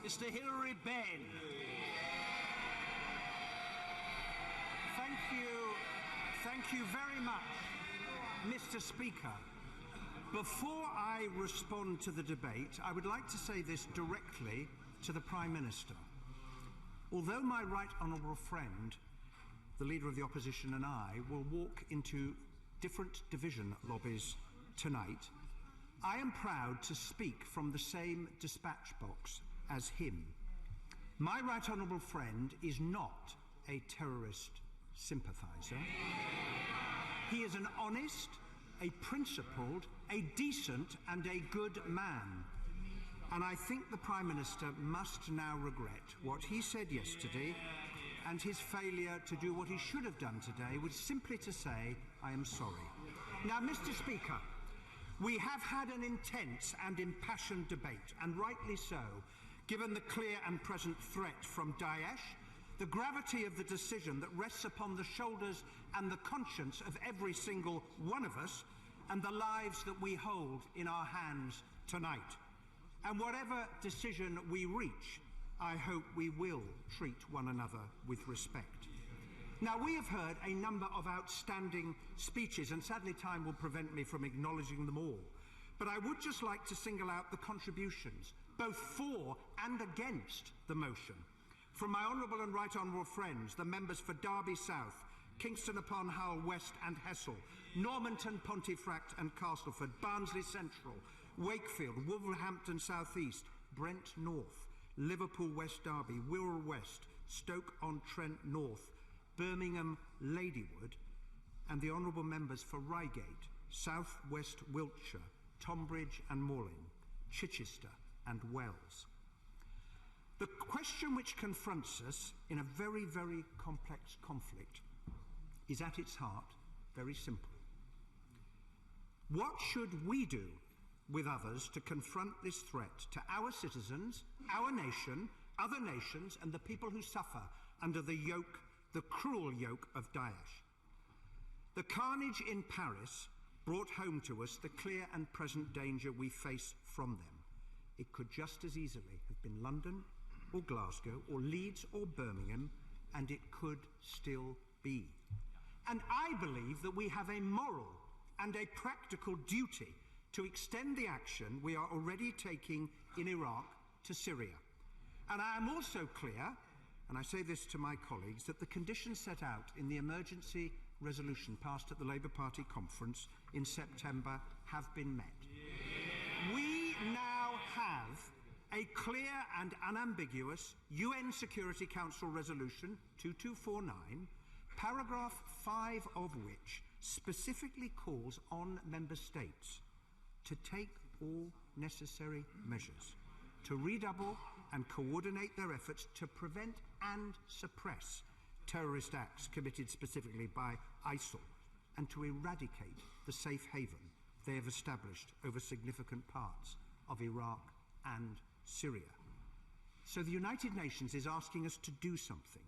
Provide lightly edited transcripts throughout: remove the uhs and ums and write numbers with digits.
Mr. Hilary Benn. Thank you very much, Mr. Speaker. Before I respond to the debate, I would like to say this directly to the Prime Minister. Although my right honourable friend, the Leader of the Opposition, and I will walk into different division lobbies tonight, I am proud to speak from the same dispatch box as him. My right honourable friend is not a terrorist sympathiser. He is an honest, a principled, a decent and a good man. And I think the Prime Minister must now regret what he said yesterday and his failure to do what he should have done today, which is simply to say, I am sorry. Now, Mr. Speaker, we have had an intense and impassioned debate, and rightly so, given the clear and present threat from Daesh, the gravity of the decision that rests upon the shoulders and the conscience of every single one of us, and the lives that we hold in our hands tonight. And whatever decision we reach, I hope we will treat one another with respect. Now, we have heard a number of outstanding speeches, and sadly time will prevent me from acknowledging them all. But I would just like to single out the contributions, both for and against the motion, from my honourable and right honourable friends, the members for Derby South, Kingston upon Hull West and Hessel, Normanton, Pontefract and Castleford, Barnsley Central, Wakefield, Wolverhampton South East, Brent North, Liverpool West Derby, Wirral West, Stoke-on-Trent North, Birmingham Ladywood, and the honourable members for Reigate, South West Wiltshire, Tonbridge and Malling, Chichester and Wells. The question which confronts us in a very, very complex conflict is at its heart very simple. What should we do with others to confront this threat to our citizens, our nation, other nations, and the people who suffer under the yoke, the cruel yoke of Daesh? The carnage in Paris brought home to us the clear and present danger we face from them. It could just as easily have been London or Glasgow or Leeds or Birmingham, and it could still be. And I believe that we have a moral and a practical duty to extend the action we are already taking in Iraq to Syria. And I am also clear, and I say this to my colleagues, that the conditions set out in the emergency resolution passed at the Labour Party conference in September have been met. We now have a clear and unambiguous UN Security Council Resolution 2249, paragraph 5 of which specifically calls on member states to take all necessary measures to redouble and coordinate their efforts to prevent and suppress terrorist acts committed specifically by ISIL and to eradicate the safe haven they have established over significant parts of Iraq and Syria. So the United Nations is asking us to do something.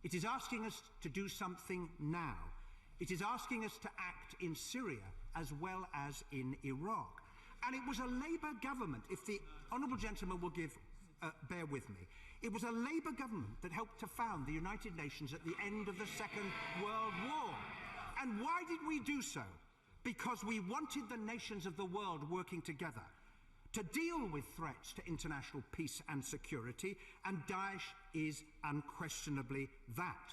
It is asking us to do something now. It is asking us to act in Syria as well as in Iraq. And it was a Labour government, if the honourable gentleman will bear with me, it was a Labour government that helped to found the United Nations at the end of the Second World War. And why did we do so? Because we wanted the nations of the world working together to deal with threats to international peace and security, and Daesh is unquestionably that.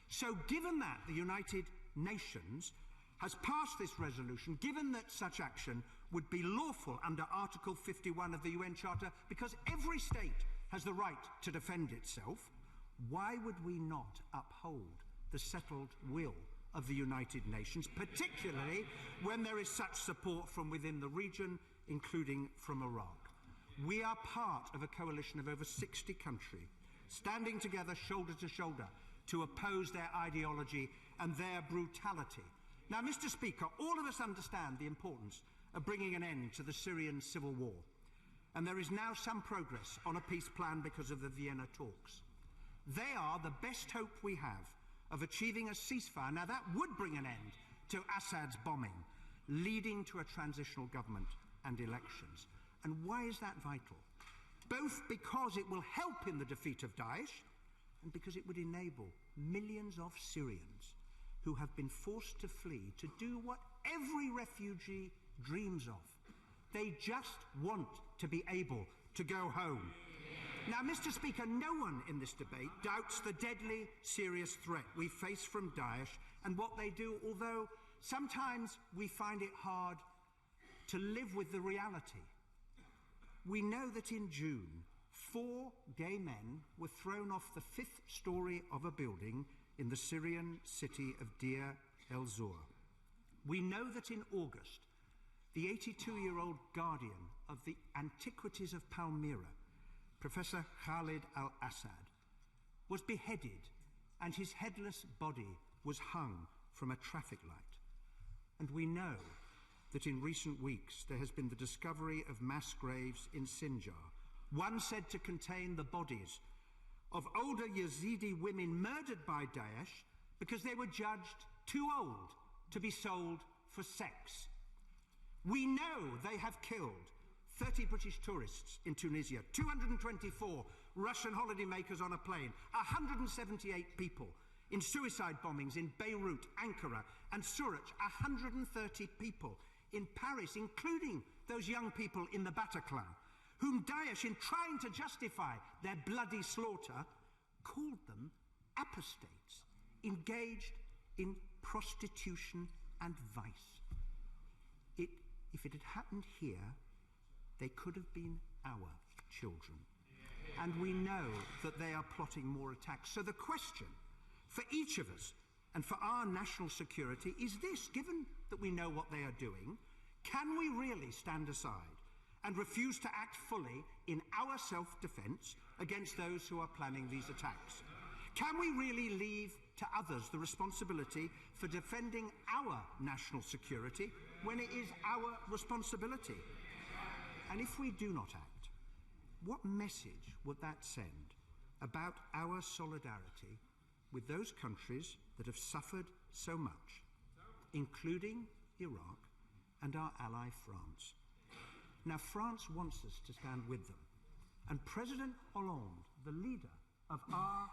So given that the United Nations has passed this resolution, given that such action would be lawful under Article 51 of the UN Charter, because every state has the right to defend itself, why would we not uphold the settled will of the United Nations, particularly when there is such support from within the region, including from Iraq? We are part of a coalition of over 60 countries, standing together shoulder to shoulder to oppose their ideology and their brutality. Now, Mr. Speaker, all of us understand the importance of bringing an end to the Syrian civil war, and there is now some progress on a peace plan because of the Vienna talks. They are the best hope we have of achieving a ceasefire. Now, that would bring an end to Assad's bombing, leading to a transitional government and elections. And why is that vital? both because it will help in the defeat of Daesh and because it would enable millions of Syrians who have been forced to flee to do what every refugee dreams of. They just want to be able to go home. Now, Mr. Speaker, no one in this debate doubts the deadly, serious threat we face from Daesh and what they do, although sometimes we find it hard to live with the reality. We know that in June, 4 gay men were thrown off the 5th story of a building in the Syrian city of Deir el-Zor. We know that in August, the 82-year-old guardian of the antiquities of Palmyra, Professor Khalid al-Assad, was beheaded and his headless body was hung from a traffic light. And we know that in recent weeks there has been the discovery of mass graves in Sinjar, one said to contain the bodies of older Yazidi women murdered by Daesh because they were judged too old to be sold for sex. We know they have killed 30 British tourists in Tunisia, 224 Russian holidaymakers on a plane, 178 people in suicide bombings in Beirut, Ankara and Surat, 130 people in Paris, including those young people in the Bataclan, whom Daesh, in trying to justify their bloody slaughter, called them apostates, engaged in prostitution and vice. If it had happened here, they could have been our children. And we know that they are plotting more attacks. So the question for each of us and for our national security is this: given that we know what they are doing, can we really stand aside and refuse to act fully in our self-defense against those who are planning these attacks? Can we really leave to others the responsibility for defending our national security when it is our responsibility? And if we do not act, what message would that send about our solidarity with those countries that have suffered so much, including Iraq and our ally France? Now, France wants us to stand with them, and President Hollande, the leader of our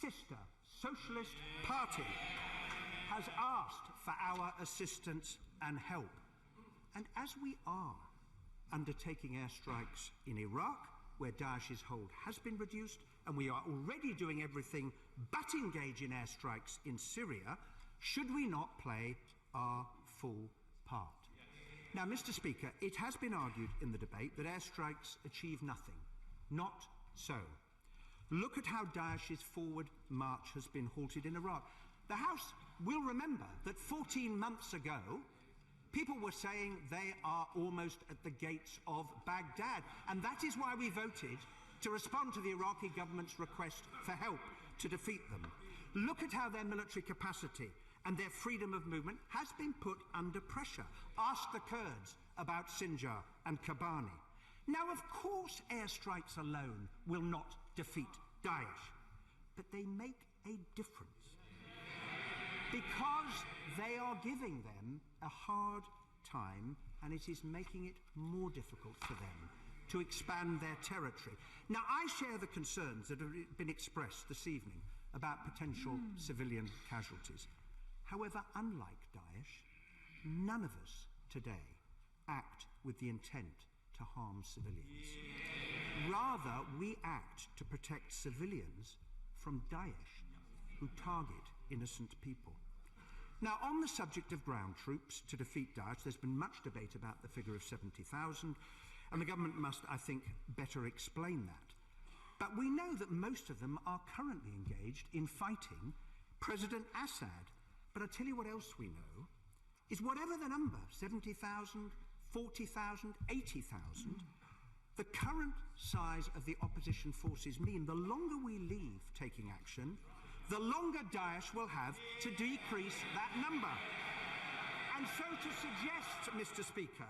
sister socialist party, has asked for our assistance and help. And as we are undertaking airstrikes in Iraq, where Daesh's hold has been reduced, and we are already doing everything but engage in airstrikes in Syria, should we not play our full part? Now, Mr. Speaker, it has been argued in the debate that airstrikes achieve nothing. Not so. Look at how Daesh's forward march has been halted in Iraq. The House will remember that 14 months ago, people were saying they are almost at the gates of Baghdad, and that is why we voted to respond to the Iraqi government's request for help to defeat them. Look at how their military capacity and their freedom of movement has been put under pressure. Ask the Kurds about Sinjar and Kobani. Now, of course, airstrikes alone will not defeat Daesh, but they make a difference because they are giving them a hard time, and it is making it more difficult for them to expand their territory. Now, I share the concerns that have been expressed this evening about potential civilian casualties. However, unlike Daesh, none of us today act with the intent to harm civilians. Rather, we act to protect civilians from Daesh, who target innocent people. Now, on the subject of ground troops to defeat Daesh, there's been much debate about the figure of 70,000, and the government must, I think, better explain that. But we know that most of them are currently engaged in fighting President Assad. But I tell you what else we know, is whatever the number, 70,000, 40,000, 80,000, the current size of the opposition forces mean the longer we leave taking action, the longer Daesh will have to decrease that number. And so to suggest, Mr. Speaker,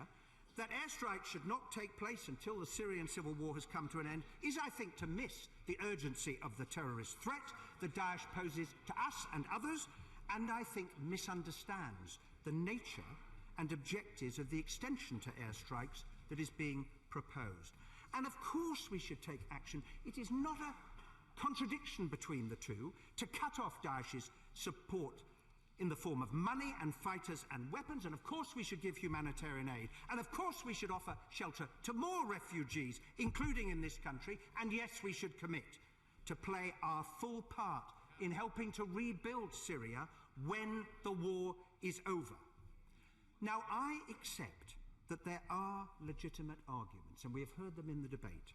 that airstrikes should not take place until the Syrian civil war has come to an end is, I think, to miss the urgency of the terrorist threat that Daesh poses to us and others, and I think misunderstands the nature and objectives of the extension to airstrikes that is being proposed. And of course we should take action. It is not a contradiction between the two to cut off Daesh's support in the form of money and fighters and weapons, and of course we should give humanitarian aid, and of course we should offer shelter to more refugees, including in this country, and yes, we should commit to play our full part in helping to rebuild Syria when the war is over. Now, I accept that there are legitimate arguments, and we have heard them in the debate,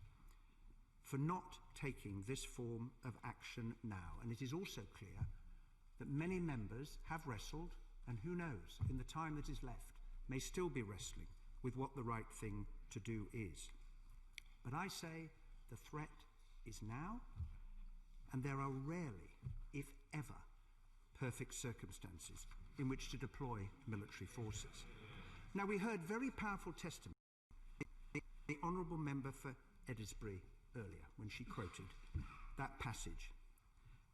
for not taking this form of action now. And it is also clear that many members have wrestled, and who knows, in the time that is left, may still be wrestling with what the right thing to do is. But I say the threat is now, and there are rarely, if ever, perfect circumstances in which to deploy military forces. Now, we heard very powerful testimony from the Honourable Member for Edinburgh earlier when she quoted that passage.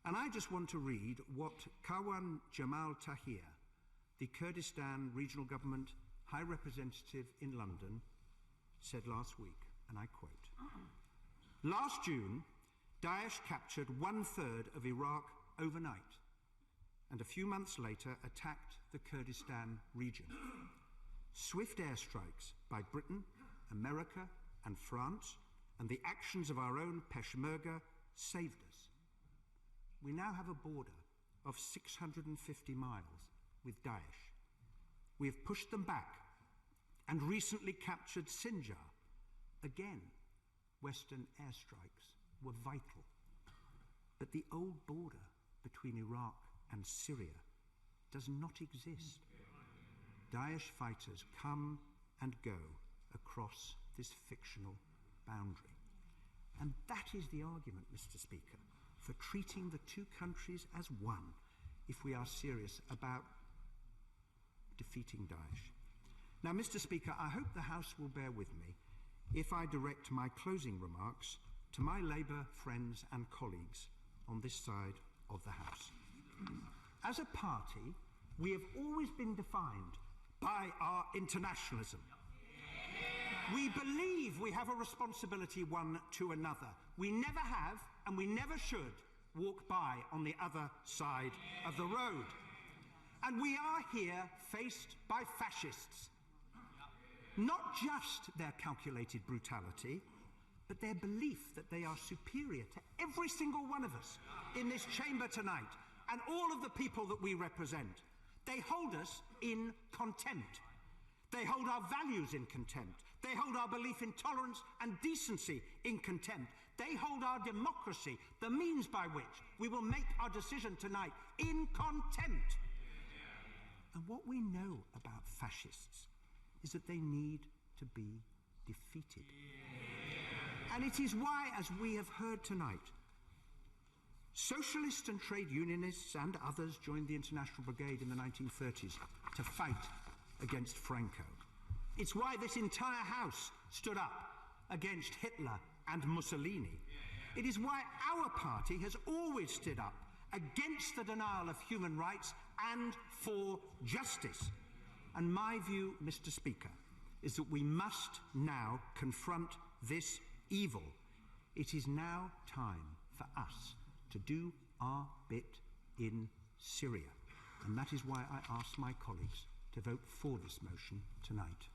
And I just want to read what Kawan Jamal Tahir, the Kurdistan Regional Government High Representative in London, said last week, and I quote, "Last June, Daesh captured 1/3 of Iraq overnight, and a few months later attacked the Kurdistan region. Swift airstrikes by Britain, America and France, and the actions of our own Peshmerga saved us. We now have a border of 650 miles with Daesh. We have pushed them back and recently captured Sinjar. Again, Western airstrikes were vital. But the old border between Iraq and Syria does not exist. Daesh fighters come and go across this fictional boundary." And that is the argument, Mr. Speaker, for treating the two countries as one if we are serious about defeating Daesh. Now, Mr. Speaker, I hope the House will bear with me if I direct my closing remarks to my Labour friends and colleagues on this side of the House. As a party, we have always been defined by our internationalism. We believe we have a responsibility one to another. We never have, and we never should, walk by on the other side of the road. And we are here faced by fascists. Not just their calculated brutality, but their belief that they are superior to every single one of us in this chamber tonight, and all of the people that we represent. They hold us in contempt. They hold our values in contempt. They hold our belief in tolerance and decency in contempt. They hold our democracy, the means by which we will make our decision tonight, in contempt. And what we know about fascists is that they need to be defeated. And it is why, as we have heard tonight, socialists and trade unionists and others joined the International Brigade in the 1930s to fight against Franco. It's why this entire House stood up against Hitler and Mussolini. It is why our party has always stood up against the denial of human rights and for justice. And my view, Mr. Speaker, is that we must now confront this evil. It is now time for us to do our bit in Syria. And that is why I ask my colleagues to vote for this motion tonight.